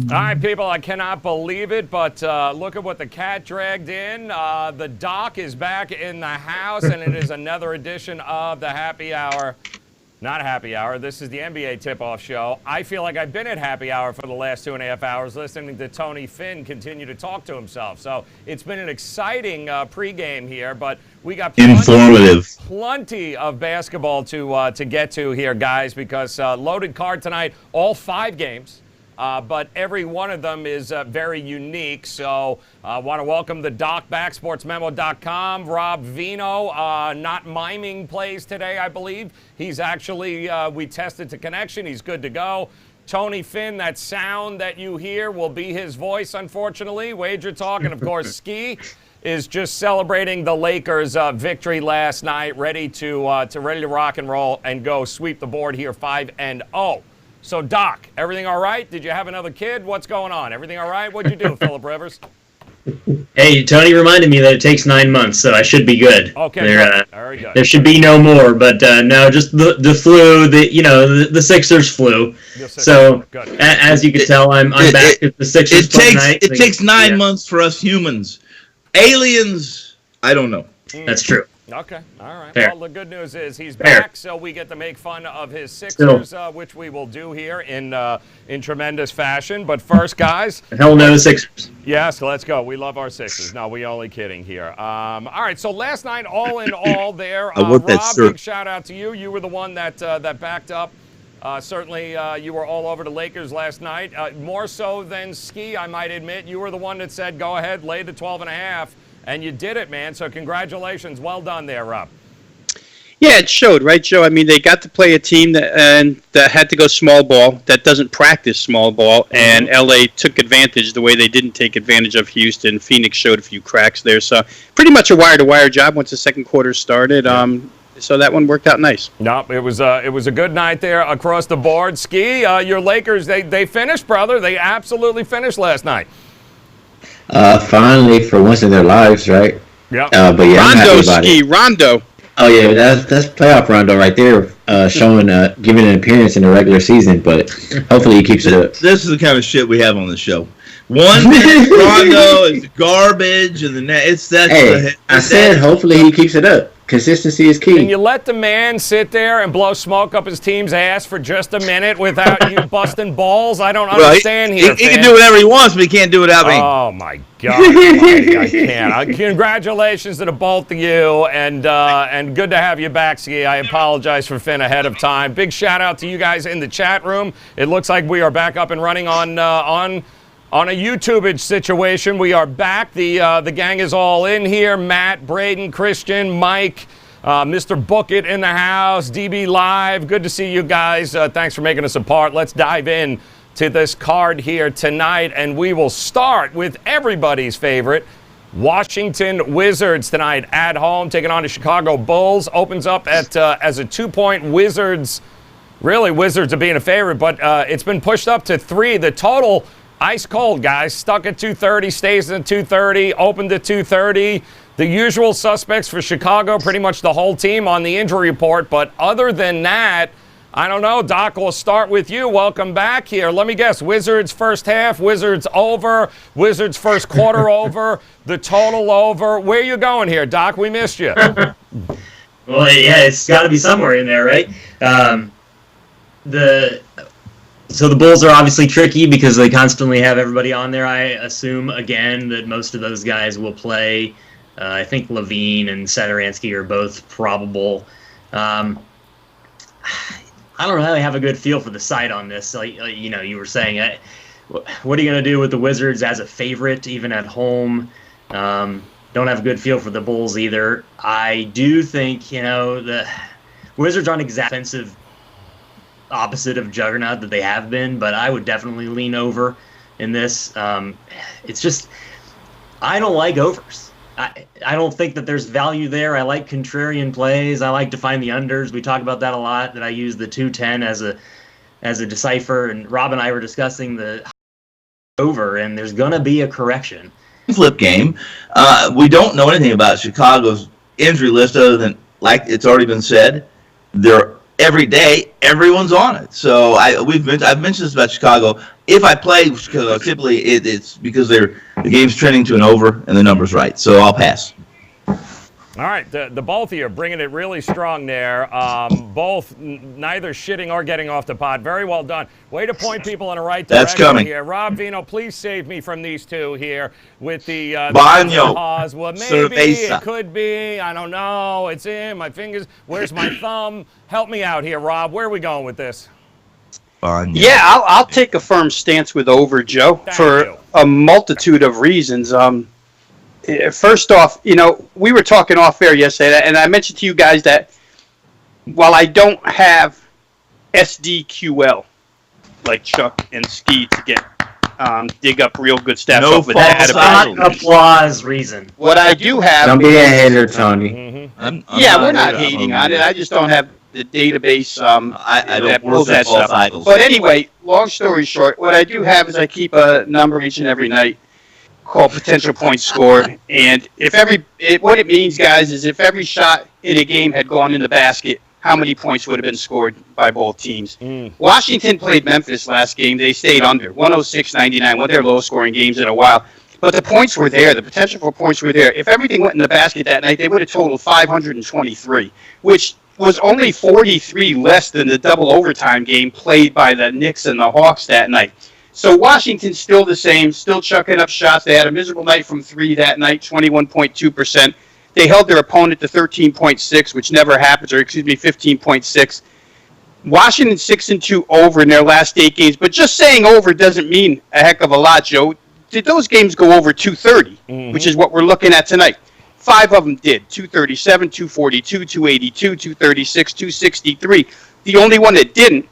All right, people, I cannot believe it, but look at what the cat dragged in. The doc is back in the house, and it is another edition of the Happy Hour. Not Happy Hour. This is the NBA Tip-Off Show. I feel like I've been at Happy Hour for the last 2.5 hours listening to Tony Finn continue to talk to himself. So it's been an exciting pregame here, but we got plenty of basketball to get to here, guys, because loaded card tonight, all 5 games. But every one of them is very unique. So I want to welcome the doc back, sportsmemo.com. Rob Vino, not miming plays today, I believe. He's actually, we tested to connection. He's good to go. Tony Finn, that sound that you hear will be his voice, unfortunately. Wager Talk, and of course, Ski is just celebrating the Lakers' victory last night, ready to rock and roll and go sweep the board here 5-0. So, Doc, everything all right? Did you have another kid? What's going on? Everything all right? What'd you do, Phillip Rivers? Hey, Tony reminded me that it takes 9 months, so I should be good. Okay, very good. There should be no more, but no, just the flu, the Sixers flu. So, as you can tell, I'm back at the Sixers tonight. It takes 9 months for us humans. Aliens, I don't know. That's true. Okay, all right. Fair. Well, the good news is he's back, so we get to make fun of his Sixers, which we will do here in tremendous fashion. But first, guys. Hell no, Sixers. Yes, let's go. We love our Sixers. No, we only kidding here. All right, so last night, all in all there, Rob, big shout-out to you. You were the one that backed up. Certainly, you were all over the Lakers last night. More so than Ski, I might admit. You were the one that said, go ahead, lay the 12.5. And you did it, man. So congratulations. Well done there, Rob. Yeah, it showed, right, Joe? I mean, they got to play a team that had to go small ball, that doesn't practice small ball, and L.A. took advantage the way they didn't take advantage of Houston. Phoenix showed a few cracks there. So pretty much a wire-to-wire job once the second quarter started. So that one worked out nice. No, it was a good night there across the board. Ski, your Lakers, they finished, brother. They absolutely finished last night. Finally, for once in their lives, right? Yeah. But yeah, I'm happy about it. Rondo. Oh yeah, that's playoff Rondo right there, giving an appearance in the regular season. But hopefully he keeps it up. This is the kind of shit we have on the show. One minute Rondo is garbage, and the next I said hopefully he keeps it up. Consistency is key. Can you let the man sit there and blow smoke up his team's ass for just a minute without you busting balls? I don't understand here. He can do whatever he wants, but he can't do it without me. Oh, my God. I can't. Congratulations to the both of you, and good to have you back, Ski. I apologize for Finn ahead of time. Big shout-out to you guys in the chat room. It looks like we are back up and running on a YouTubeage situation. We are back. The gang is all in here. Matt, Braden, Christian, Mike, Mr. Bookit in the house, DB Live. Good to see you guys. Thanks for making us a part. Let's dive in to this card here tonight, and we will start with everybody's favorite, Washington Wizards tonight at home, taking on the Chicago Bulls. Opens up as a 2-point Wizards. Really, Wizards are being a favorite, but it's been pushed up to 3. The total, ice cold, guys. Stuck at 230, stays at 230, opened at 230. The usual suspects for Chicago, pretty much the whole team on the injury report. But other than that, I don't know. Doc, we'll start with you. Welcome back here. Let me guess. Wizards first half, Wizards over, Wizards first quarter over, the total over. Where you going here, Doc? We missed you. Well, yeah, it's got to be somewhere in there, right? So the Bulls are obviously tricky because they constantly have everybody on there. I assume, again, that most of those guys will play. I think Levine and Satoransky are both probable. I don't really have a good feel for the side on this. You were saying, what are you going to do with the Wizards as a favorite, even at home? Don't have a good feel for the Bulls either. I do think, the Wizards aren't exactly offensive opposite of juggernaut that they have been, but I would definitely lean over in this. It's just, I don't like overs. I don't think that there's value there. I like contrarian plays. I like to find the unders. We talk about that a lot, that I use the 210 as a decipher, and Rob and I were discussing the over, and there's going to be a correction. Flip game. We don't know anything about Chicago's injury list other than, like it's already been said, they're every day, everyone's on it. So I've mentioned this about Chicago. If I play Chicago, typically it's because the game's trending to an over and the number's right. So I'll pass. All right, the both of you are bringing it really strong there. Both neither shitting or getting off the pot. Very well done. Way to point people in the right direction. That's coming. Here. Rob Vino, please save me from these two here with the Baño. pause. Well, maybe Cerveza. it could be. I don't know. It's in my fingers. Where's my thumb? Help me out here, Rob. Where are we going with this? Baño. Yeah, I'll take a firm stance with over, Joe, Thank for you. a multitude of reasons. First off, we were talking off air yesterday, and I mentioned to you guys that while I don't have SDQL like Chuck and Ski to get dig up real good stats No off of false that. Not applause reason. What I do have, Don't be a hater, Tony. I'm we're not hating on it. I just don't have the database I that don't pulls work that false stuff. idols. But anyway, long story short, what I do have is I keep a number each and every night called potential points scored. And what it means, guys, is if every shot in a game had gone in the basket, how many points would have been scored by both teams? Washington played Memphis last game. They stayed under 106-99, one of their lowest scoring games in a while. But the points were there. The potential for points were there. If everything went in the basket that night, they would have totaled 523, which was only 43 less than the double overtime game played by the Knicks and the Hawks that night. So Washington's still the same, still chucking up shots. They had a miserable night from three that night, 21.2%. They held their opponent to 13.6, which never happens, or 15.6. Washington 6-2 over in their last 8 games, but just saying over doesn't mean a heck of a lot, Joe. Did those games go over 230, which is what we're looking at tonight? 5 of them did, 237, 242, 282, 236, 263. The only one that didn't,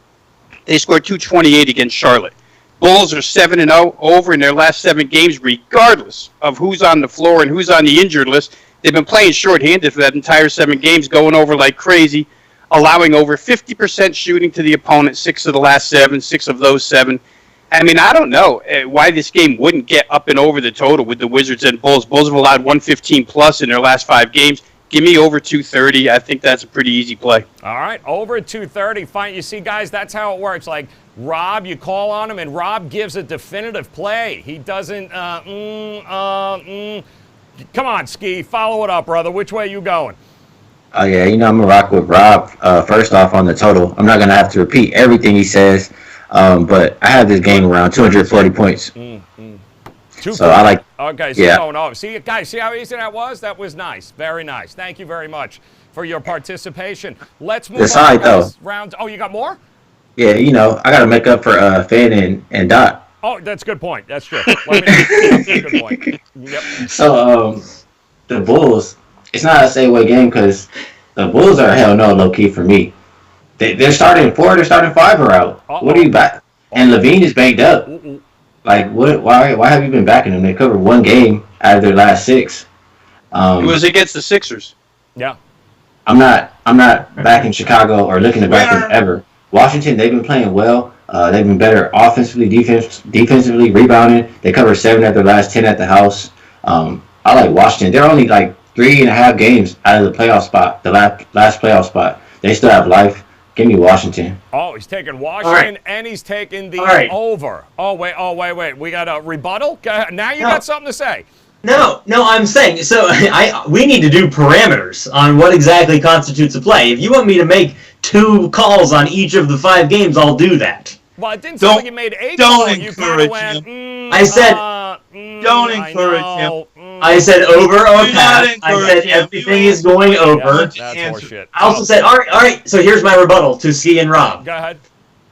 they scored 228 against Charlotte. Bulls are 7-0 over in their last 7 games, regardless of who's on the floor and who's on the injured list. They've been playing shorthanded for that entire 7 games, going over like crazy, allowing over 50% shooting to the opponent, 6 of the last 7, 6 of those 7. I mean, I don't know why this game wouldn't get up and over the total with the Wizards and Bulls. Bulls have allowed 115 plus in their last 5 games. Give me over 230. I think that's a pretty easy play. All right, over 230. Fine. You see, guys, that's how it works. Like, Rob, you call on him, and Rob gives a definitive play. He doesn't, Come on, Ski. Follow it up, brother. Which way you going? Oh, yeah, I'm going to rock with Rob. First off, on the total, I'm not going to have to repeat everything he says, but I have this game around 240 points. So I like. Okay, so yeah. going over. See, guys, see how easy that was? That was nice. Very nice. Thank you very much for your participation. Let's move on side, to though. round. Oh, you got more? Yeah, I got to make up for Finn and Dot. Oh, that's a good point. That's true. Let me know. That's a good point. Yep. So the Bulls, it's not a say-away game because the Bulls are hell no low-key for me. They're starting 4, they're starting 5 are out. Uh-oh. What are you back? And Levine is banged up. Like, what? Why have you been backing them? They covered 1 game out of their last 6. It was against the Sixers. Yeah. I'm not backing Chicago or looking to back them ever. Washington, they've been playing well. They've been better offensively, defensively, rebounding. They covered 7 at their last 10 at the house. I like Washington. They're only like 3.5 games out of the playoff spot, the last playoff spot. They still have life. Give me Washington. Oh, he's taking Washington, and he's taking the over. Oh, wait. We got a rebuttal? Go ahead. Now you got something to say. No, I'm saying, so we need to do parameters on what exactly constitutes a play. If you want me to make 2 calls on each of the 5 games, I'll do that. Well, it didn't sound like you made 8 don't calls. You kind of encourage went, I said, don't encourage him. I said over or Do not pass. I encourage said him. everything is going over. That's horseshit. I also said, all right, so here's my rebuttal to Ski and Rob. Go ahead.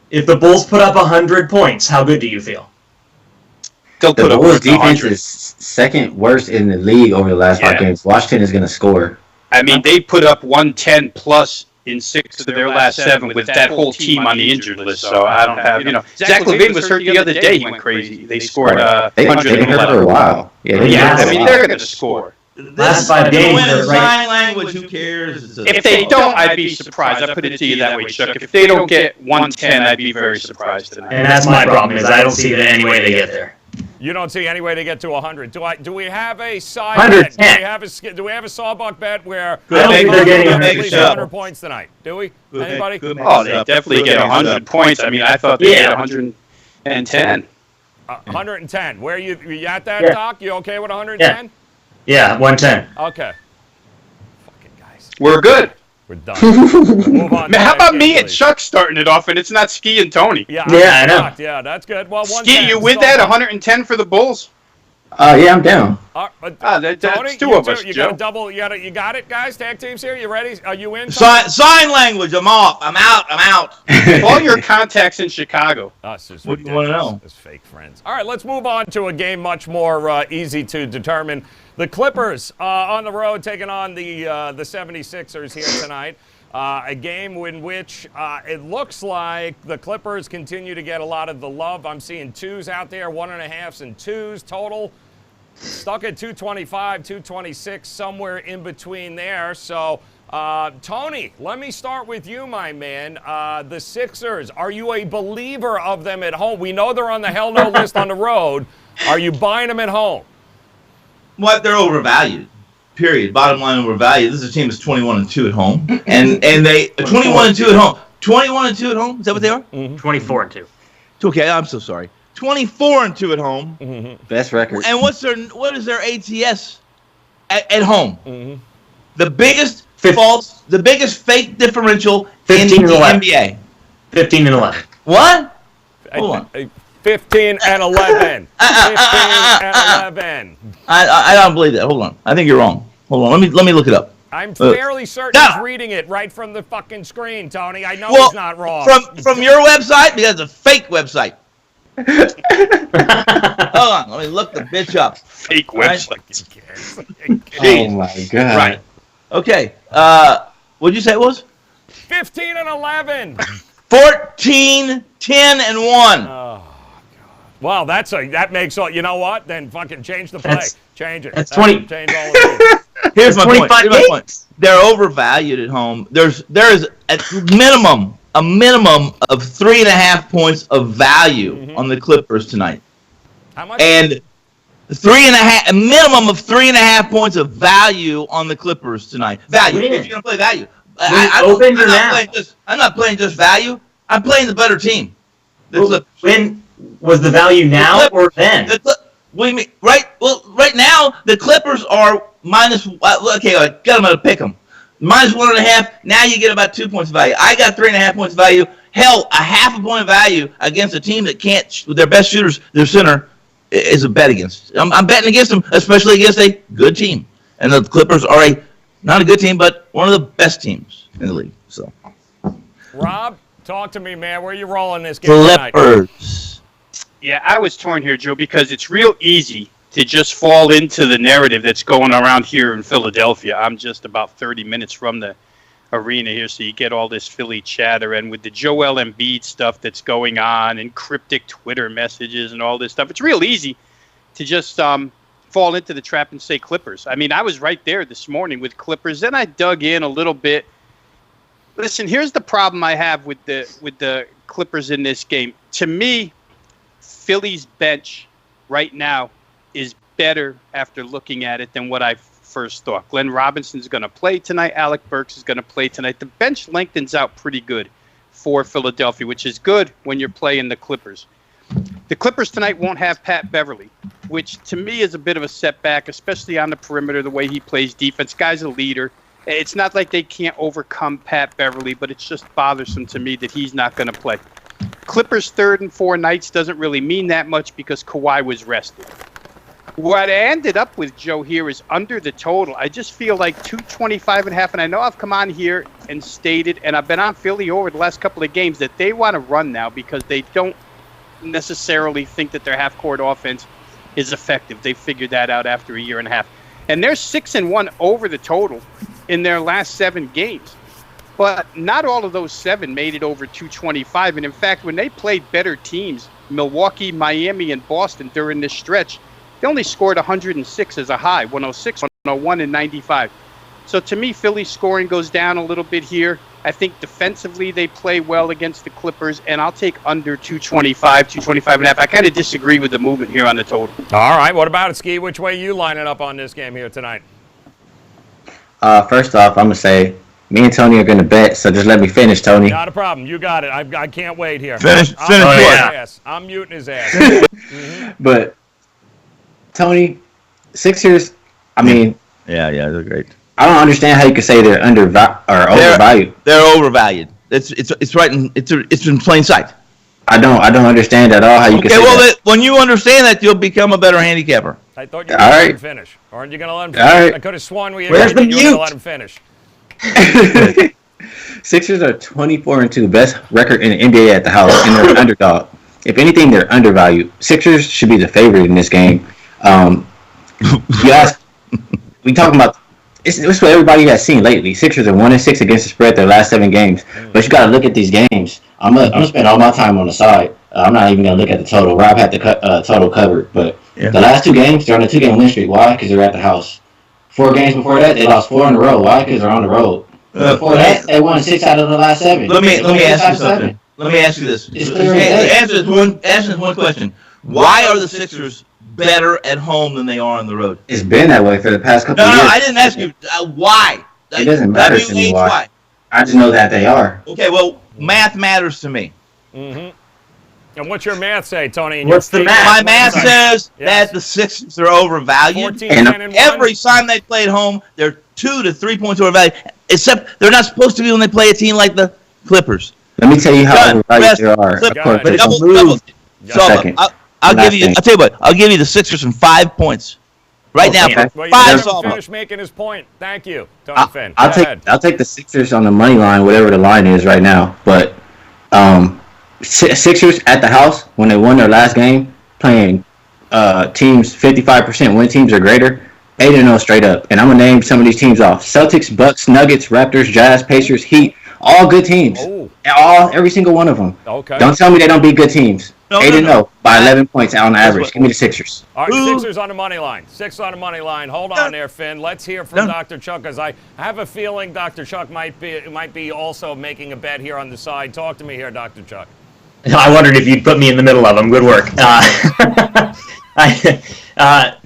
If the Bulls put up 100 points, how good do you feel? They'll The put up Bulls' with defense 100. is second worst in the league over the last 5 games. Washington is going to score. I mean, they put up 110 plus in 6 of their last 7 with that whole team on the injured list. So I don't have, Zach LaVine was hurt the other day. He went crazy. They scored They've 100 been hurt for a while. Yeah, I mean, they're going to score. Last 5 games, When it's right? sign language, who cares? If they don't, I'd be surprised. I put it to you that way, Chuck. If they don't get 110, I'd be very surprised tonight. And that's my problem, is I don't see any way they get there. You don't see any way to get to 100. Do we have a side 110. Do we have a sawbuck bet where I don't think they're getting at least 100 100 points tonight? Do we? Anybody? Oh, they definitely get 100 points. I mean, I thought they get 110. 110. Where you at that, Yeah. Doc? You okay with 110? Yeah, 110. Okay. Fucking guys. We're good. We're done. Move on. Man, how about me and please. Chuck starting it off, and it's not Ski and Tony? Yeah, I know. shocked. Yeah, that's good. Well, Ski, you with that? 110 for the Bulls? Yeah, I'm down. Tony, that's two you of us, You Joe. got a double. You got it, guys. Tag teams here. You ready? Are you in? Tony? Sign language. I'm off. I'm out. All your contacts in Chicago. This is What do you wanna ridiculous. know? It's fake friends. All right, let's move on to a game much more easy to determine. The Clippers on the road taking on the 76ers here tonight. A game in which it looks like the Clippers continue to get a lot of the love. I'm seeing 2s out there, 1.5s and 2s total. Stuck at 225, 226, somewhere in between there. So, Tony, let me start with you, my man. The Sixers, are you a believer of them at home? We know they're on the hell no list on the road. Are you buying them at home? What? They're overvalued. Period. Bottom line, overvalued. This is a team that's 21-2 at home, and they 21-2 at home. 21-2 at home. Is that what they are? 24-2. Okay, I'm so sorry. 24-2 at home. Best record. And what is their ATS at home? The biggest the biggest fake differential in 15 and the 11. NBA. 15 and 11. What? Hold on. 15 and 11. 15 and 11. I don't believe that. Hold on. I think you're wrong. Hold on. Let me look it up. I'm fairly certain he's reading it right from the fucking screen, Tony. I know he's not wrong. From your website, because it's a fake website. Hold on. Let me look the bitch up. Fake website. Oh my god. Right. Okay. What'd you say it was? 15 and 11. 14, 10, and 1. Oh, God. Well, that makes all. You know what? Then fucking change the play. Change it. That's 20. Change all of it. Here's my point. 25 Here's my point. games. They're overvalued at home. There is a minimum of 3.5 points of value on the Clippers tonight. How much? And a minimum of 3.5 points of value on the Clippers tonight. Value. Really? If you're gonna play value, I'm not playing just value. I'm playing the better team. When was the value now or then? What do you mean? Right. Well, right now the Clippers are minus. Okay, I got them to pick them. Minus 1.5. Now you get about 2 points of value. I got 3.5 points of value. Hell, a half a point of value against a team that can't. Their best shooters, their center, is a bet against. I'm betting against them, especially against a good team. And the Clippers are not a good team, but one of the best teams in the league. So, Rob, talk to me, man. Where are you rolling this game tonight? Clippers. Yeah, I was torn here, Joe, because it's real easy to just fall into the narrative that's going around here in Philadelphia. I'm just about 30 minutes from the arena here, so you get all this Philly chatter, and with the Joel Embiid stuff that's going on and cryptic Twitter messages and all this stuff, it's real easy to just fall into the trap and say Clippers. I mean, I was right there this morning with Clippers, then I dug in a little bit. Listen, here's the problem I have with the Clippers in this game. To me, Philly's bench right now is better after looking at it than what I first thought. Glenn Robinson's going to play tonight. Alec Burks is going to play tonight. The bench lengthens out pretty good for Philadelphia, which is good when you're playing the Clippers. The Clippers tonight won't have Pat Beverly, which to me is a bit of a setback, especially on the perimeter, the way he plays defense. Guy's a leader. It's not like they can't overcome Pat Beverly, but it's just bothersome to me that he's not going to play. Clippers 3rd and 4 nights doesn't really mean that much because Kawhi was rested. What I ended up with, Joe, here is under the total. I just feel like 225.5, and I know I've come on here and stated, and I've been on Philly over the last couple of games, that they want to run now because they don't necessarily think that their half-court offense is effective. They figured that out after a year and a half. And they're 6-1 over the total in their last 7 games. But not all of those 7 made it over 225. And in fact, when they played better teams, Milwaukee, Miami, and Boston during this stretch, they only scored 106 as a high, 106, 101, and 95. So to me, Philly's scoring goes down a little bit here. I think defensively they play well against the Clippers, and I'll take under 225, 225.5. I kind of disagree with the movement here on the total. All right, what about it, Ski? Which way you lining up on this game here tonight? First off, I'm going to say, me and Tony are going to bet, so just let me finish, Tony. Not a problem. You got it. I can't wait here. Finish. I'm muting his ass. But, Tony, Sixers, I mean... Yeah, they're great. I don't understand how you could say they're overvalued. They're overvalued. It's right it's in plain sight. I don't understand at all how you can say that. When you understand that, you'll become a better handicapper. I thought you were going to let him finish. Aren't you going to let him finish? All right. I could have sworn you were Where's the going to mute? let him finish. Sixers are 24-2, best record in the NBA at the house, and they're an underdog. If anything, they're undervalued. Sixers should be the favorite in this game. We talking about it's what everybody has seen lately. Sixers are 1-6 against the spread their last 7 games. But you got to look at these games. I'm gonna spend all my time on the side. I'm not even gonna look at the total. Rob had the total covered, but the last 2 games they're on a 2-game win streak. Why? Because they're at the house. 4 games before that, they lost 4 in a row. Why? Because they're on the road. Before that, they won 6 out of the last 7. Let me ask you something. Let me ask you this. Answer this one question. Why are the Sixers better at home than they are on the road? It's been that way for the past couple of years. No, I didn't ask you why. It doesn't matter to me why. I just know that they are. Okay, well, math matters to me. Mm-hmm. And what's your math say, Tony? What's the math? My math says that the Sixers are overvalued. 14-10-1. Every time they play at home, they're 2 to 3 points overvalued. Except they're not supposed to be when they play a team like the Clippers. Let me tell you how overvalued they are. I'll give you. I'll tell you what. I'll give you the Sixers in 5 points. Right now, Well, you 5 didn't finish making his point. Thank you, Tony Finn. Go ahead. I'll take the Sixers on the money line, whatever the line is right now. But Sixers at the house when they won their last game, playing teams 55% win teams or greater, 8-0 straight up. And I'm gonna name some of these teams off: Celtics, Bucks, Nuggets, Raptors, Jazz, Pacers, Heat. All good teams. Oh. Every single one of them. Okay. Don't tell me they don't beat good teams. 8-0 by 11 points on average. Give me the Sixers. All right, Sixers on the money line. 6 on the money line. Hold on there, Finn. Let's hear from Dr. Chuck, because I have a feeling Dr. Chuck might be also making a bet here on the side. Talk to me here, Dr. Chuck. I wondered if you'd put me in the middle of them. Good work.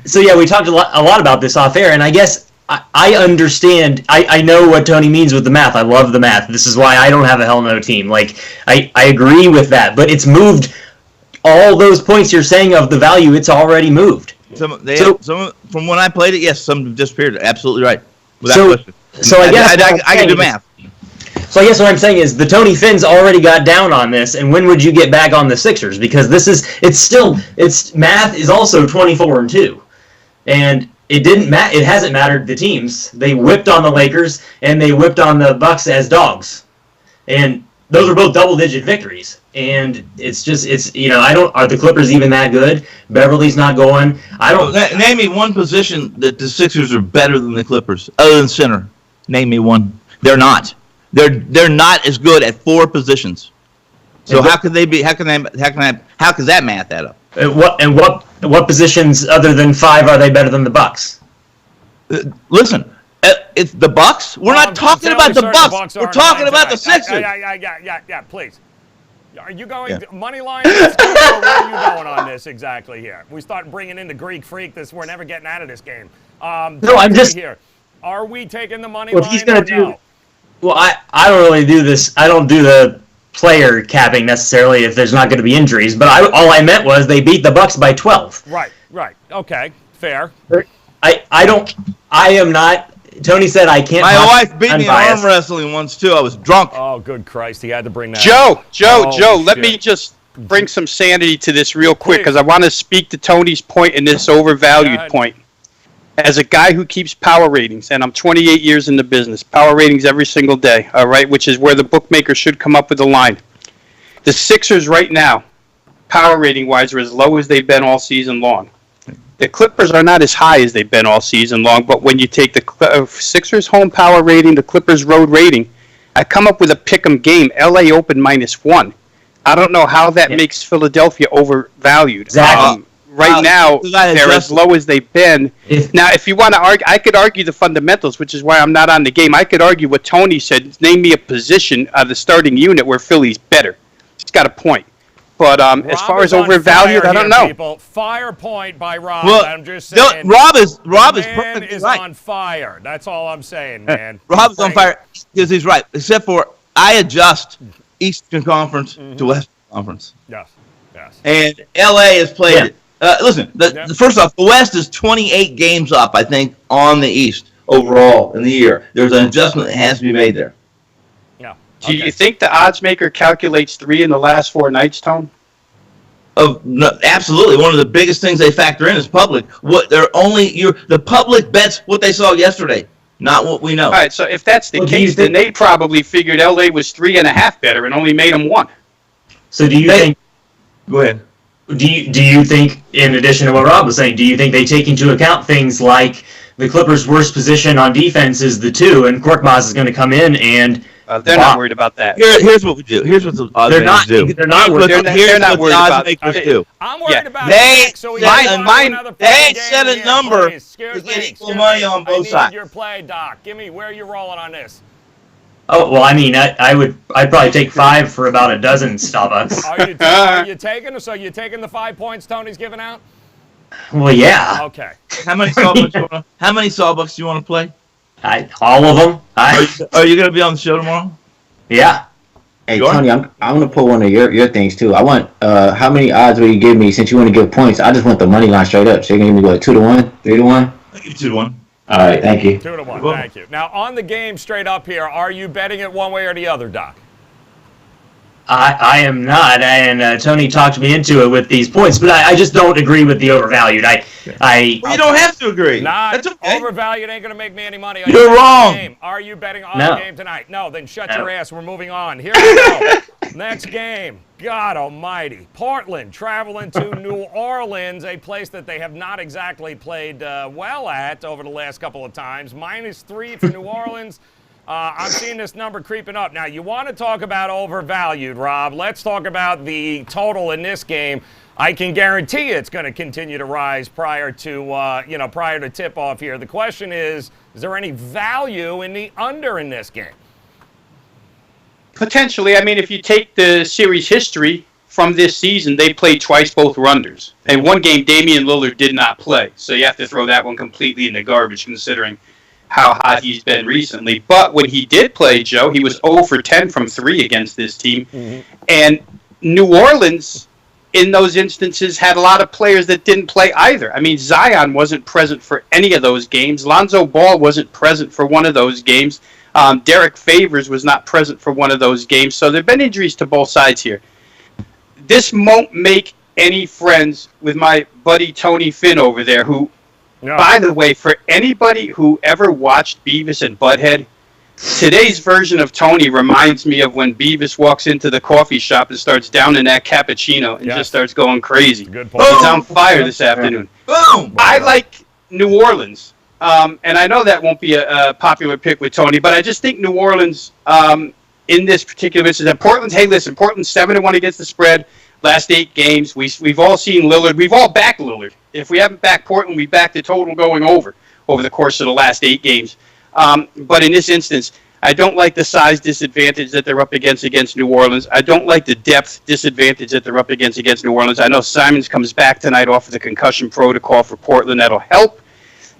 So yeah, we talked a lot about this off air, and I guess I understand. I know what Tony means with the math. I love the math. This is why I don't have a hell no team. Like I agree with that, but it's moved. All those points you're saying of the value, it's already moved. Some from when I played it, yes, some disappeared. Absolutely right. So I guess I can do math. So I guess what I'm saying is the Tony Finn's already got down on this, and when would you get back on the Sixers? Because it's math is also 24-2, and it hasn't mattered the teams. They whipped on the Lakers and they whipped on the Bucks as dogs, and those are both double-digit victories. And are the Clippers even that good? Beverly's not going. Name me one position that the Sixers are better than the Clippers, other than center. Name me one. They're not. They're not as good at 4 positions. So how could they be? How can that math add up? What positions other than 5 are they better than the Bucks? Listen, it's the Bucks. We're not talking about the Bucks. We're talking about the Sixers. Yeah, please. Are you going money line? Where are you going on this exactly here? We start bringing in the Greek freak. We're never getting out of this game. No, I'm just here. Are we taking the money line? He's gonna do. No? Well, I don't really do this. I don't do the player capping necessarily if there's not going to be injuries. But all I meant was they beat the Bucks by 12. Right. Okay, fair. I am not. Tony said I can't. My wife beat me in arm wrestling once too. I was drunk. Oh, good Christ! He had to bring that. Joe. Let me just bring some sanity to this real quick, because I want to speak to Tony's point and this overvalued point. As a guy who keeps power ratings, and I'm 28 years in the business, power ratings every single day, all right, which is where the bookmaker should come up with a line. The Sixers right now, power rating-wise, are as low as they've been all season long. The Clippers are not as high as they've been all season long, but when you take the Sixers home power rating, the Clippers road rating, I come up with a pick'em game, LA Open -1. I don't know how that makes Philadelphia overvalued. Exactly. right now you gotta they're adjust as low as they've been. Now, if you want to argue, I could argue the fundamentals, which is why I'm not on the game. I could argue what Tony said. Name me a position of the starting unit where Philly's better. He's got a point. But as far as overvalued, I don't know. People. Fire point by Rob. Well, I'm just saying. Rob is man perfectly is right. on fire. That's all I'm saying, man. Rob is on fire because he's right. Except for I adjust Eastern Conference to Western Conference. Yes. Yes. And LA has played it. Listen, first off, the West is 28 games up, I think, on the East overall in the year. There's an adjustment that has to be made there. Yeah. Do you think the odds maker calculates 3 in the last 4 nights, Tone? No, absolutely. One of the biggest things they factor in is public. The public bets what they saw yesterday, not what we know. All right, so if that's the case, then they probably figured LA was 3.5 better and only made them 1. So do you think? Go ahead. Do you think, in addition to what Rob was saying, do you think they take into account things like the Clippers' worst position on defense is the 2, and Korkmaz is going to come in and they're not worried about that. Here's what we do. Here's what the odds makers do. They're not worried about Here's not what the worried odds about makers it. do. I'm worried about They it. So we ain't set a number to get equal money on both sides. Your play, Doc. Give me where you're rolling on this. Oh well, I mean, I'd probably take 5 for about a dozen Starbucks. Are you taking? So you taking the 5 points Tony's giving out? Well, yeah. Okay. How many Sawbucks do you want to play? All of them. Are you going to be on the show tomorrow? Yeah. Hey, Jordan? Tony, I'm going to pull one of your things, too. I want, how many odds will you give me since you want to give points? I just want the money line straight up. So you're going to give me, what, 2 to 1, 3 to 1? I'll give you 2-1. All right, thank you. 2 to 1, thank you. Now, on the game straight up here, are you betting it one way or the other, Doc? I am not, and Tony talked me into it with these points, but I just don't agree with the overvalued. Well, you don't have to agree. Not That's okay. overvalued ain't going to make me any money. You're wrong. Are you betting on No. the game tonight? No, then shut your ass. We're moving on. Here we go. Next game. God almighty. Portland traveling to New Orleans, a place that they have not exactly played well at over the last couple of times. -3 for New Orleans. I'm seeing this number creeping up. Now, you want to talk about overvalued, Rob. Let's talk about the total in this game. I can guarantee it's going to continue to rise prior to tip-off here. The question is there any value in the under in this game? Potentially. I mean, if you take the series history from this season, they played twice, both were unders. And one game, Damian Lillard did not play. So you have to throw that one completely in the garbage considering how hot he's been recently. But when he did play, Joe, he was 0 for 10 from 3 against this team. Mm-hmm. And New Orleans, in those instances, had a lot of players that didn't play either. I mean, Zion wasn't present for any of those games. Lonzo Ball wasn't present for one of those games. Derek Favors was not present for one of those games. So there have been injuries to both sides here. This won't make any friends with my buddy Tony Finn over there, who, by the way, for anybody who ever watched Beavis and Butthead, today's version of Tony reminds me of when Beavis walks into the coffee shop and starts downing that cappuccino and just starts going crazy. Good point. He's on fire this afternoon. Boom! I like New Orleans, and I know that won't be a popular pick with Tony, but I just think New Orleans, in this particular instance, and Portland's, hey, listen, Portland's 7-1 against the spread. Last 8 games, we've all seen Lillard. We've all backed Lillard. If we haven't backed Portland, we backed the total going over the course of the last 8 games. But in this instance, I don't like the size disadvantage that they're up against New Orleans. I don't like the depth disadvantage that they're up against New Orleans. I know Simons comes back tonight off of the concussion protocol for Portland. That'll help.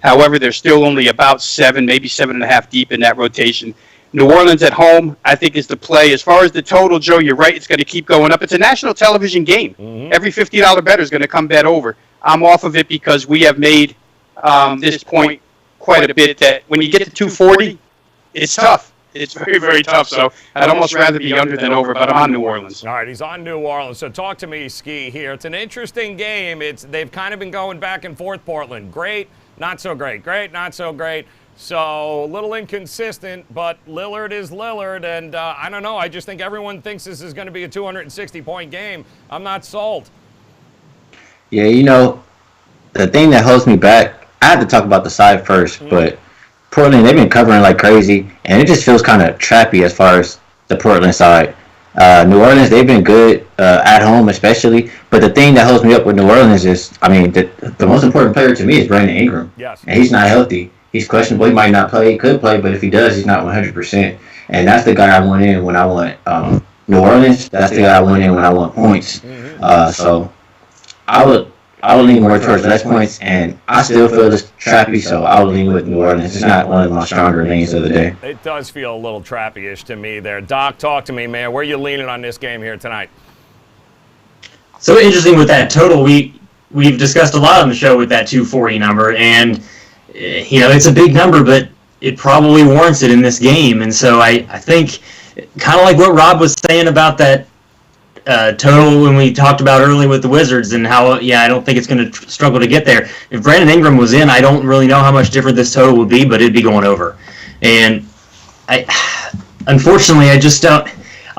However, they're still only about 7, maybe 7.5 deep in that rotation. New Orleans at home, I think, is the play. As far as the total, Joe, you're right. It's going to keep going up. It's a national television game. Mm-hmm. Every $50 bet is going to come bet over. I'm off of it because we have made this point quite a bit that when you get to 240, it's tough. It's very, very tough. So I'd almost rather be under than over, but I'm on New Orleans. All right, he's on New Orleans. So talk to me, Ski, here. It's an interesting game. They've kind of been going back and forth, Portland. Great, not so great. Great, not so great. So a little inconsistent, but Lillard is Lillard, and I don't know. I just think everyone thinks this is going to be a 260-point game. I'm not sold. Yeah, the thing that holds me back, I have to talk about the side first, but Portland, they've been covering like crazy, and it just feels kind of trappy as far as the Portland side. New Orleans, they've been good at home, especially. But the thing that holds me up with New Orleans is, I mean, the most important player to me is Brandon Ingram. Yes. And he's not healthy. He's questionable. He might not play. He could play, but if he does, he's not 100%. And that's the guy I want in when I want New Orleans. That's the guy I want in when I want points. So I would lean more towards less points, and I still feel it's trappy, so I would lean with New Orleans. It's not one of my stronger leans of the day. It does feel a little trappy-ish to me there. Doc, talk to me, man. Where are you leaning on this game here tonight? So interesting with that total. We've discussed a lot on the show with that 240 number, and it's a big number, but it probably warrants it in this game. And so I think, kind of like what Rob was saying about that total when we talked about early with the Wizards and how, I don't think it's going to struggle to get there. If Brandon Ingram was in, I don't really know how much different this total would be, but it'd be going over. And unfortunately, I just don't.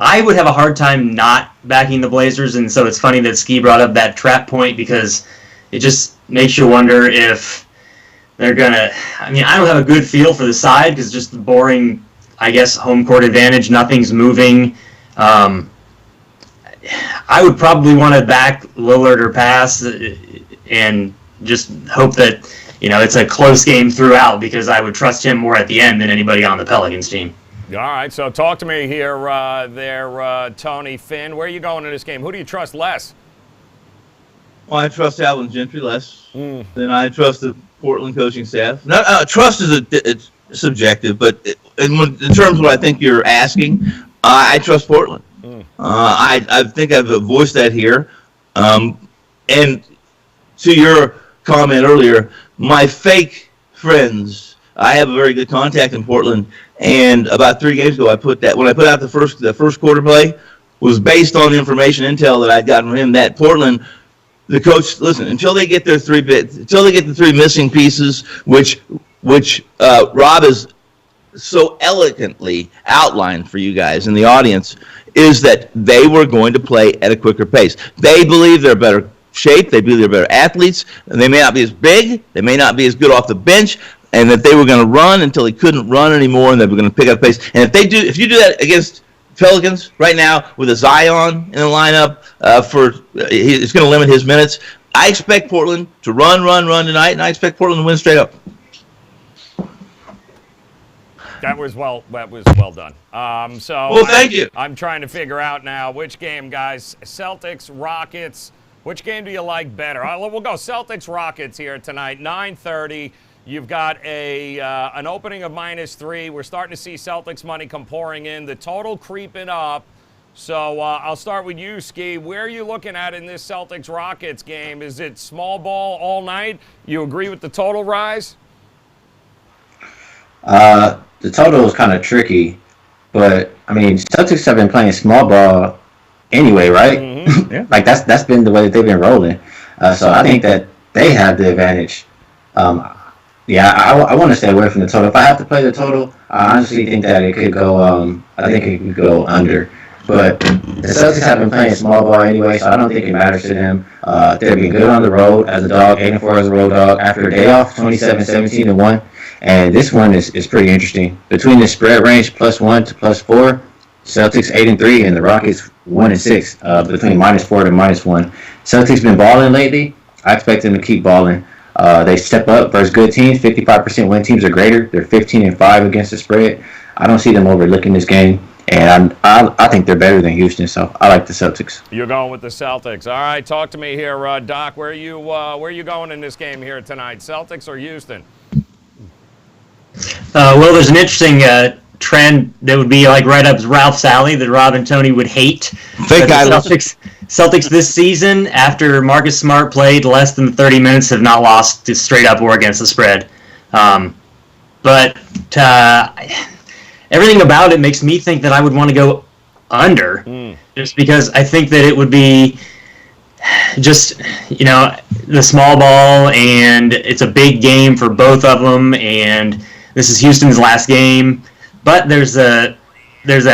I would have a hard time not backing the Blazers, and so it's funny that Ski brought up that trap point because it just makes you wonder if they're going to. I mean, I don't have a good feel for the side because just the boring, I guess, home court advantage. Nothing's moving. I would probably want to back Lillard or pass and just hope that, it's a close game throughout because I would trust him more at the end than anybody on the Pelicans team. All right, so talk to me here, Tony Finn. Where are you going in this game? Who do you trust less? Well, I trust Alvin Gentry less than I trust the Portland coaching staff. Trust is it's subjective, but in terms of what I think you're asking, I trust Portland. I think I've voiced that here. And to your comment earlier, my fake friends, I have a very good contact in Portland, and about 3 games ago, when I put out the first quarter play, was based on the information intel that I'd gotten from him that Portland, the coach, listen, until they get the 3 missing pieces, which Rob has so elegantly outlined for you guys in the audience, is that they were going to play at a quicker pace. They believe they're better shape, they believe they're better athletes, and they may not be as big, they may not be as good off the bench, and that they were going to run until he couldn't run anymore, and they were going to pick up pace. And if you do that against Pelicans right now with a Zion in the lineup, it's going to limit his minutes. I expect Portland to run tonight, and I expect Portland to win straight up. That was well done. Well, thank you. I'm trying to figure out now which game, guys. Celtics, Rockets. Which game do you like better? We'll go Celtics, Rockets here tonight. 9:30. You've got an opening of -3. We're starting to see Celtics money come pouring in. The total creeping up. So I'll start with you, Ski. Where are you looking at in this Celtics-Rockets game? Is it small ball all night? You agree with the total rise? The total is kind of tricky, but I mean, Celtics have been playing small ball anyway, right? Mm-hmm. Yeah. Like that's been the way that they've been rolling. So I think that they have the advantage. I want to stay away from the total. If I have to play the total, I honestly think that it could go. I think it could go under. But the Celtics have been playing small ball anyway, so I don't think it matters to them. They're being good on the road as a dog, 8-4 as a road dog. After a day off, 27-17-1. And this one is pretty interesting. Between the spread range +1 to +4, Celtics 8-3 and the Rockets 1-6. Between -4 to -1. Celtics been balling lately. I expect them to keep balling. They step up versus good teams. 55% win teams are greater. They're 15-5 against the spread. I don't see them overlooking this game. And I think they're better than Houston, so I like the Celtics. You're going with the Celtics. All right, talk to me here, Doc. Where are you going in this game here tonight, Celtics or Houston? Well, there's an interesting trend that would be like right up Ralph's alley that Rob and Tony would hate. Fake guy. Celtics this season, after Marcus Smart played less than 30 minutes, have not lost to straight up or against the spread. But everything about it makes me think that I would want to go under, just because I think that it would be just, the small ball, and it's a big game for both of them, and this is Houston's last game. But there's that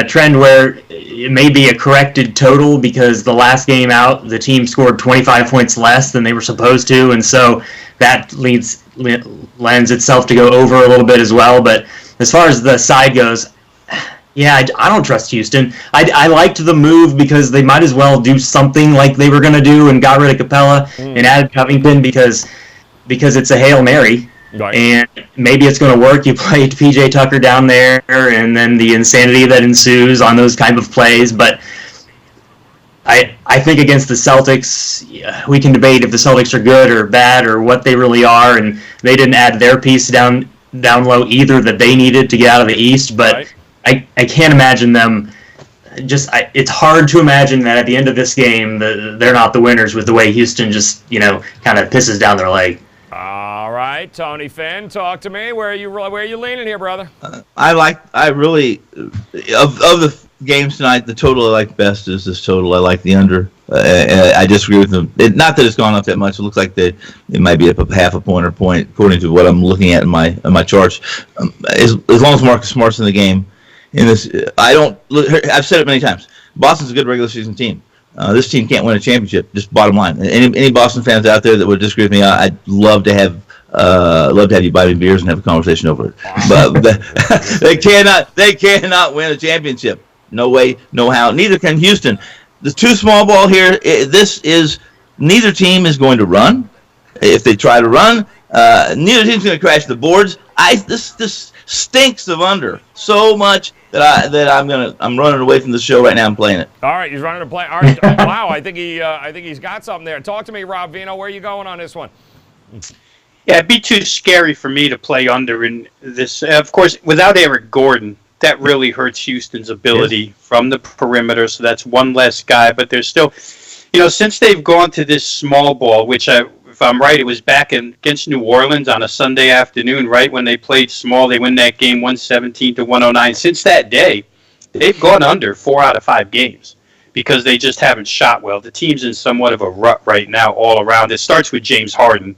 trend where it may be a corrected total because the last game out, the team scored 25 points less than they were supposed to, and so that lends itself to go over a little bit as well. But as far as the side goes, Yeah, I don't trust Houston. I liked the move because they might as well do something like they were going to do and got rid of Capella and added Covington because it's a Hail Mary. Right. And maybe it's going to work. You play PJ Tucker down there, and then the insanity that ensues on those kind of plays. But I think against the Celtics, we can debate if the Celtics are good or bad or what they really are, and they didn't add their piece down low either that they needed to get out of the East. But Right. I can't imagine them. It's hard to imagine that at the end of this game they're not the winners with the way Houston just kind of pisses down their leg. All right, Tony Finn, talk to me. Where are you leaning here, brother? I really of the games tonight, the total I like best is this total. I like the under. I disagree with them. Not that it's gone up that much. It looks like it might be up a half a point or point according to what I'm looking at in my charts. As long as Marcus Smart's in the game. In this, I've said it many times. Boston's a good regular season team. This team can't win a championship. Just bottom line. Any Boston fans out there that would disagree with me, I'd love to have you buy me beers and have a conversation over it. But they cannot win a championship. No way, no how. Neither can Houston. The two small ball here. Neither team is going to run. If they try to run, neither team's going to crash the boards. This stinks of under so much that I'm running away from the show right now and playing it. All right, he's running a play. All right, wow, I think he's got something there. Talk to me, Rob Vino. Where are you going on this one? Yeah, it'd be too scary for me to play under in this. Of course, without Eric Gordon, that really hurts Houston's ability from the perimeter. So that's one less guy. But there's still, since they've gone to this small ball, which if I'm right, it was back against New Orleans on a Sunday afternoon, right when they played small. They win that game 117-109. Since that day, they've gone under 4 out of 5 games because they just haven't shot well. The team's in somewhat of a rut right now all around. It starts with James Harden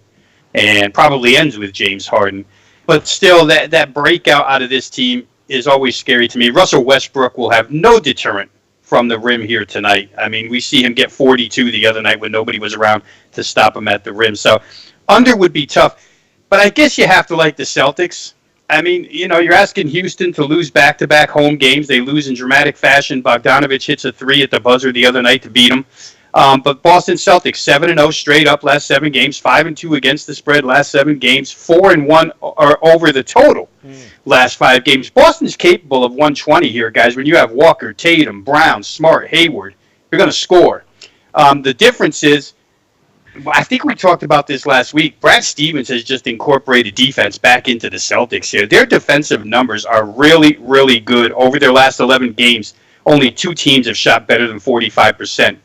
and probably ends with James Harden. But still, that breakout out of this team is always scary to me. Russell Westbrook will have no deterrent from the rim here tonight. I mean, we see him get 42 the other night when nobody was around to stop him at the rim. So under would be tough. But I guess you have to like the Celtics. I mean, you're asking Houston to lose back-to-back home games. They lose in dramatic fashion. Bogdanovich hits a 3 at the buzzer the other night to beat them. But Boston Celtics, 7-0 straight up last 7 games, 5-2 against the spread last 7 games, 4-1 are over the total last 5 games. Boston's capable of 120 here, guys. When you have Walker, Tatum, Brown, Smart, Hayward, you're going to score. The difference is, I think we talked about this last week, Brad Stevens has just incorporated defense back into the Celtics here. Their defensive numbers are really, really good. Over their last 11 games, only 2 teams have shot better than 45%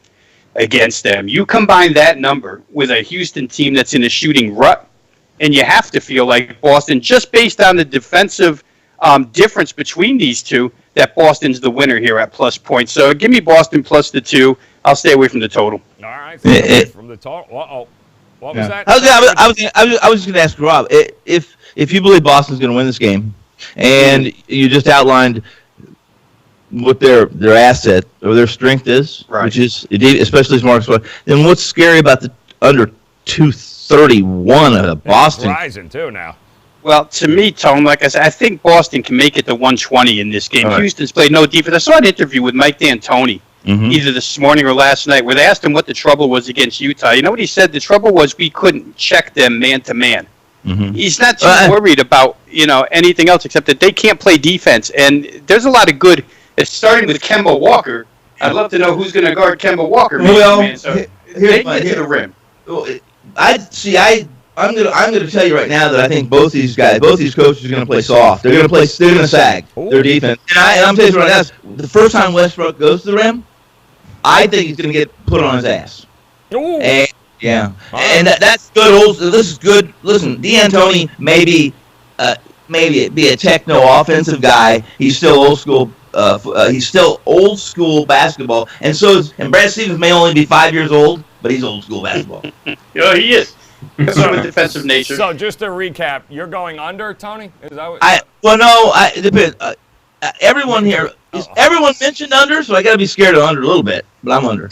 against them. You combine that number with a Houston team that's in a shooting rut, and you have to feel like Boston, just based on the defensive difference between these two, that Boston's the winner here at plus points. So give me Boston plus the 2. I'll stay away from the total. All right, from the total. Uh-oh. What was that? I was just going to ask Rob, if you believe Boston's going to win this game, and you just outlined what their asset or their strength is, right, which is especially as Marcus, then what's scary about the under 231 of Boston? It's rising too now. Well, to me, Tone, like I said, I think Boston can make it to 120 in this game. Right. Houston's played no defense. I saw an interview with Mike D'Antoni either this morning or last night where they asked him what the trouble was against Utah. You know what he said? The trouble was we couldn't check them man-to-man. He's not too worried about anything else except that they can't play defense. And there's a lot of good. It's starting with Kemba Walker. I'd love to know who's going to guard Kemba Walker. Well, so they get to the rim. I'm going to tell you right now that I think both these coaches are going to play soft. They're going to sag their defense. And I'm telling you right now, the first time Westbrook goes to the rim, I think he's going to get put on his ass. Ooh. And, yeah, and that's good. This is good. Listen, D'Antoni maybe be a techno offensive guy. He's still old school. He's still old school basketball, and Brad Stevens may only be 5 years old, but he's old school basketball. Yeah, he is. So a defensive nature. So just to recap, you're going under, Tony? Is that what? It depends. Everyone here, everyone mentioned under, so I got to be scared of under a little bit, but I'm under.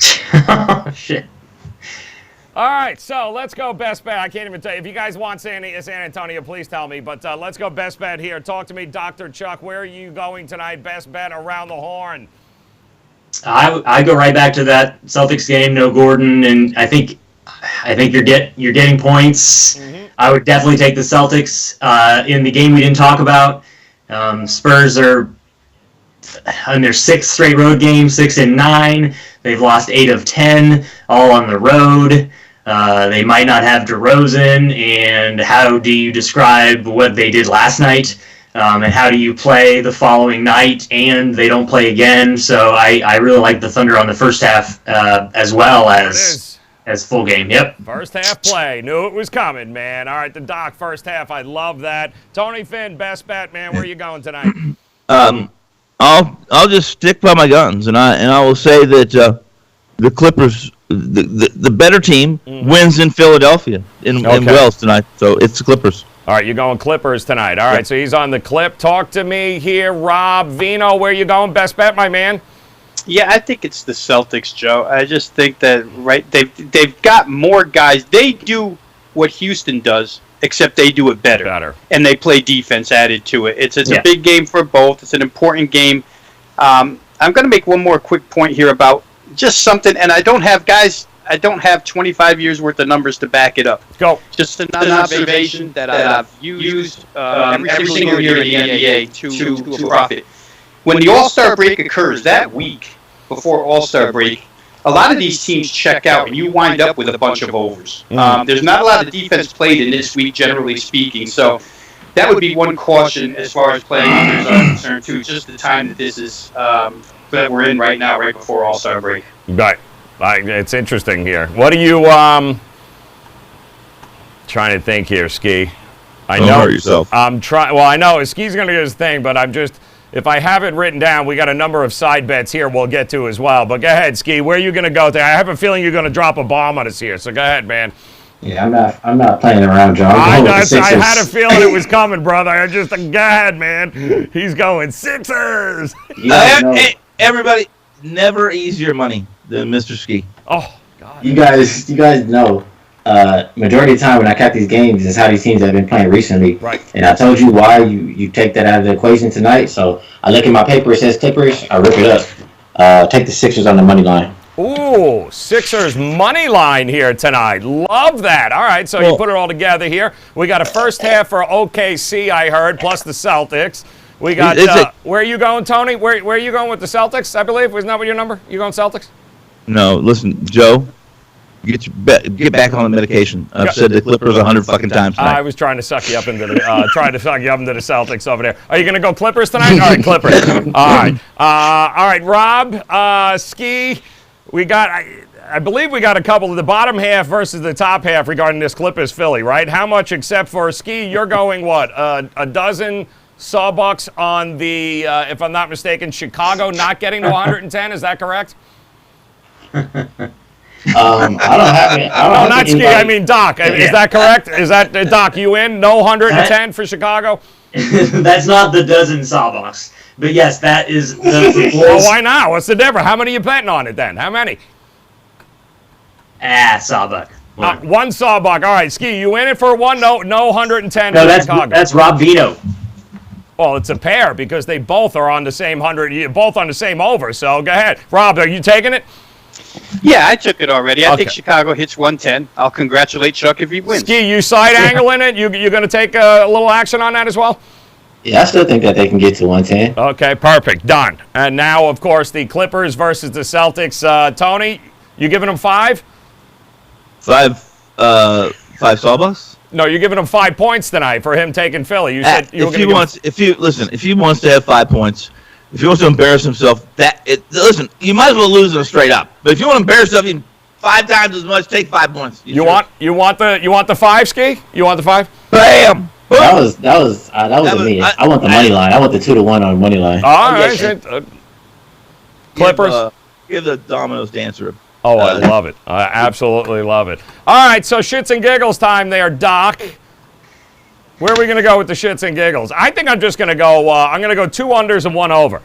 Shit. All right, so let's go best bet. I can't even tell you. If you guys want San Antonio, please tell me. But let's go best bet here. Talk to me, Dr. Chuck. Where are you going tonight? Best bet around the horn. I go right back to that Celtics game. No Gordon, and I think you're getting points. Mm-hmm. I would definitely take the Celtics in the game we didn't talk about. Spurs are on their 6th straight road game, 6-9. They've lost 8 of 10, all on the road. They might not have DeRozan, and how do you describe what they did last night? And how do you play the following night, and they don't play again? So I really like the Thunder on the first half as well as full game. Yep. First half play. Knew it was coming, man. All right, the Doc, first half. I love that. Tony Finn, best bet, man. Where are you going tonight? I'll just stick by my guns, and I will say that the Clippers, the better team, wins in Philadelphia in Wells tonight. So it's the Clippers. All right, you're going Clippers tonight. All right, so he's on the clip. Talk to me here, Rob Vino. Where you going? Best bet, my man. Yeah, I think it's the Celtics, Joe. I just think that they've got more guys. They do what Houston does, except they do it better. And they play defense added to it. It's a big game for both. It's an important game. I'm going to make one more quick point here about just something, and I don't have 25 years worth of numbers to back it up. Go. Just an observation that I've used every single year in the NBA to profit. When the All-Star break occurs that week before All-Star break, a lot of these teams check out, and you wind up with a bunch of overs. There's not a lot of defense played in this week, generally speaking, so that would be one caution as far as playing unders are concerned, too, just the time that this is that we're in right now, right before All-Star break. Right. It's interesting here. What are you trying to think here, Ski? I know yourself. I'm trying. Well, I know Ski's going to do his thing, but I'm just. If I have it written down, we got a number of side bets here we'll get to as well. But go ahead, Ski. Where are you going to go there? I have a feeling you're going to drop a bomb on us here. So go ahead, man. Yeah, I'm not playing around, John. I had a feeling it was coming, brother. Go ahead, man. He's going Sixers. Hey, everybody, never easier money than Mr. Ski. Oh God. You guys know. Majority of the time when I cap these games is how these teams have been playing recently. Right. And I told you why you take that out of the equation tonight. So I look at my paper, it says Clippers, I rip it up. Take the Sixers on the money line. Ooh, Sixers money line here tonight. Love that. All right, so you put it all together here. We got a first half for OKC, I heard, plus the Celtics. We got, where are you going, Tony? Where are you going with the Celtics, I believe? Wasn't that what your number? You going Celtics? No, listen, Joe. Get back on the medication. I've said the Clippers 100 fucking times tonight. I was trying to suck you up into the Celtics over there. Are you going to go Clippers tonight? All right, Clippers. All right, Rob, Ski. We got. I believe we got a couple of the bottom half versus the top half regarding this Clippers Philly, right? How much except for Ski? You're going what? A dozen sawbucks on the, if I'm not mistaken, Chicago not getting to 110. Is that correct? I don't have it. Not Ski. I mean Doc. Is that correct? Is that Doc? You in? No 110 for Chicago? That's not the dozen sawbucks, but yes, that is the Well, why not? What's the difference? How many are you betting on it then? How many? Sawbuck. One sawbuck. All right, Ski. You in it for one? No 110 no, for Chicago. That's Rob Vino. Well, it's a pair because they both are on the same 100. Both on the same over. So go ahead, Rob. Are you taking it? Yeah, I took it already. I think Chicago hits 110. I'll congratulate Chuck if he wins. Ski, you side angling it? You're going to take a little action on that as well? Yeah, I still think that they can get to 110. Okay, perfect. Done. And now, of course, the Clippers versus the Celtics. Tony, you giving them 5? 5 sawbucks? No, you're giving him 5 points tonight for him taking Philly. You said you were going to if he wants to have 5 points, if he wants to embarrass himself, listen, you might as well lose him straight up. But if you want to embarrass yourself even 5 times as much, take 5 points. You want the 5, Ski? You want the 5? Bam! That was me. I want the money line. I want the 2-1 on money line. All right. Clippers. Give the Domino's dancer. Oh, I love it. I absolutely love it. All right, so shits and giggles time there, Doc. Where are we going to go with the shits and giggles? I think I'm just going to go. I'm going to go 2 unders and 1 over.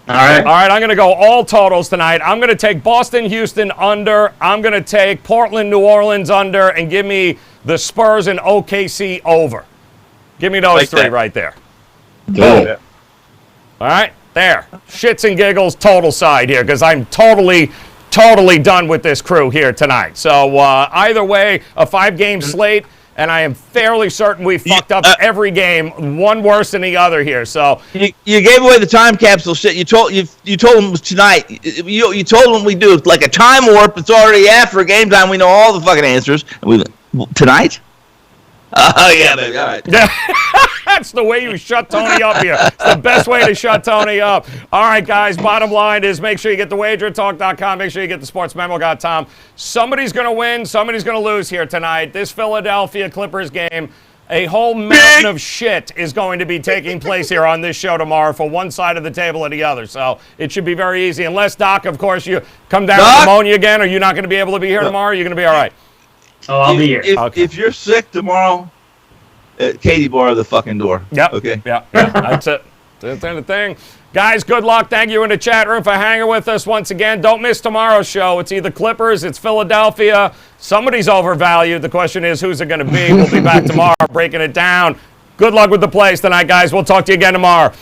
All right. All right, I'm going to go all totals tonight. I'm going to take Boston, Houston under. I'm going to take Portland, New Orleans under, and give me the Spurs and OKC over. Give me those three right there. Good. All right, there. Shits and giggles, total side here, because I'm totally done with this crew here tonight. So either way, a 5-game slate. And I am fairly certain we fucked up every game, one worse than the other here. So you gave away the time capsule shit. You told them it was tonight. You told them we do like a time warp. It's already after game time. We know all the fucking answers. And tonight? Oh yeah, baby. All right. Yeah. That's the way you shut Tony up here. It's the best way to shut Tony up. All right, guys, bottom line is make sure you get the wagertalk.com. Make sure you get the sportsmemo.com. Somebody's going to win. Somebody's going to lose here tonight. This Philadelphia Clippers game, a whole mountain of shit is going to be taking place here on this show tomorrow for one side of the table or the other. So it should be very easy. Unless, Doc, of course, you come down with pneumonia again. Are you not going to be able to be here tomorrow? You're going to be all right? Oh, I'll be here. If you're sick tomorrow, Katie bar the fucking door. Yep. Okay. Yeah. That's it. That's the thing. Guys, good luck. Thank you in the chat room for hanging with us once again. Don't miss tomorrow's show. It's either Clippers, it's Philadelphia. Somebody's overvalued. The question is, who's it going to be? We'll be back tomorrow breaking it down. Good luck with the plays tonight, guys. We'll talk to you again tomorrow.